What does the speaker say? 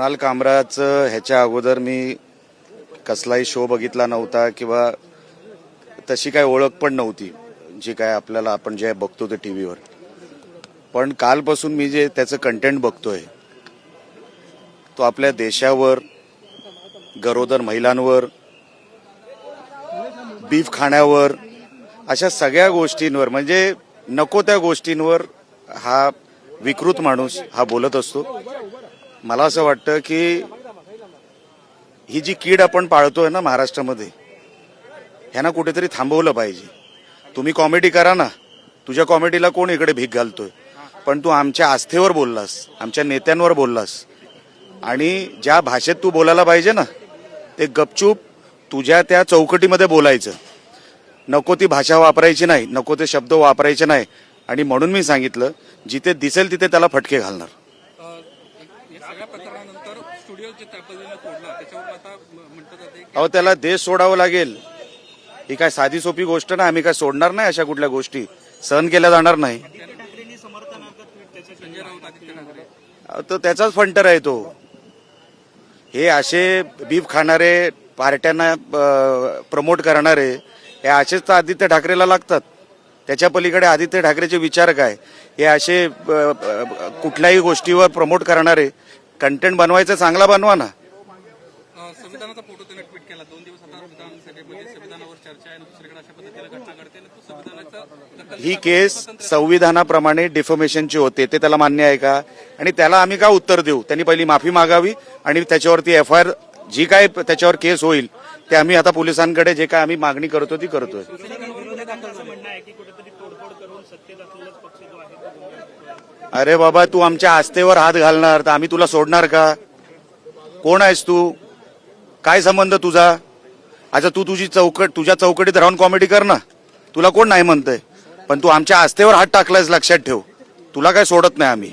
कुणाल कामराचं ह्याच्या अगोदर मी कसलाही शो बघितला नव्हता किंवा तशी काय ओळख पण नव्हती जी काय आपल्याला आपण जे बघतो ते टीव्हीवर. पण कालपासून मी जे त्याचं कंटेंट बघतोय तो आपल्या देशावर, गरोदर महिलांवर, बीफ खाण्यावर, अशा सगळ्या गोष्टींवर म्हणजे नको त्या गोष्टींवर हा विकृत माणूस हा बोलत असतो. मला असं वाटतं की ही जी कीड आपण पाळतोय ना महाराष्ट्रामध्ये, ह्यांना कुठेतरी थांबवलं पाहिजे. तुम्ही कॉमेडी करा ना, तुझ्या कॉमेडीला कोण इकडे भीक घालतोय, पण तू आमच्या आस्थेवर बोललास, आमच्या नेत्यांवर बोललास आणि ज्या भाषेत तू बोलायला पाहिजे ना ते गपचूप तुझ्या त्या चौकटीमध्ये बोलायचं. नको ती भाषा वापरायची नाही, नको ते शब्द वापरायचे नाही. आणि म्हणून मी सांगितलं जिथे दिसेल तिथे त्याला फटके घालणार. अहो त्याला देश सोडावं लागेल. ही काय साधी सोपी गोष्ट ना, आम्ही काय सोडणार नाही. अशा कुठल्या गोष्टी सहन केल्या जाणार नाही. तर त्याचाच फंटर आहे तो. हे असे बीफ खाणारे, पार्ट्यांना प्रमोट करणारे हे असेच तर आदित्य ठाकरेला लागतात. त्याच्या पलीकडे आदित्य ठाकरेचे विचार काय, हे असे कुठल्याही गोष्टीवर प्रमोट करणारे. कंटेंट बनवायचा चांगला बनवा ना. संविधानाचा फोटो त्याने ट्विट केला 2 दिवस आता विधानसभेमध्ये संविधानावर चर्चा आहे, दुसरीकडे अशा पद्धतीने घटना घडते. संविधानाचा ही केस संविधानाप्रमाणे डिफॉमेशनची होते, ते त्याला मान्य आहे का? आणि त्याला आम्ही का उत्तर देऊ? त्यांनी पहिली माफी मागावी आणि त्याच्यावरती FIR जी काय त्याच्यावर केस होईल ते आम्ही आता पोलिसांकडे जे काय आम्ही मागणी करतो ती करतोय. अरे बाबा, तू आमच्या आस्थेवर हात घालणार तर आम्ही तुला सोडणार का? कोण आहेस तू? काय संबंध तुझा? अच्छा, तू तुझ्या चौकटीत राहून कॉमेडी कर ना, तुला कोण नाही म्हणतंय. पण तू आमच्या आस्थेवर हात टाकलायस, लक्षात ठेव. तुला काय सोडत नाही आम्ही.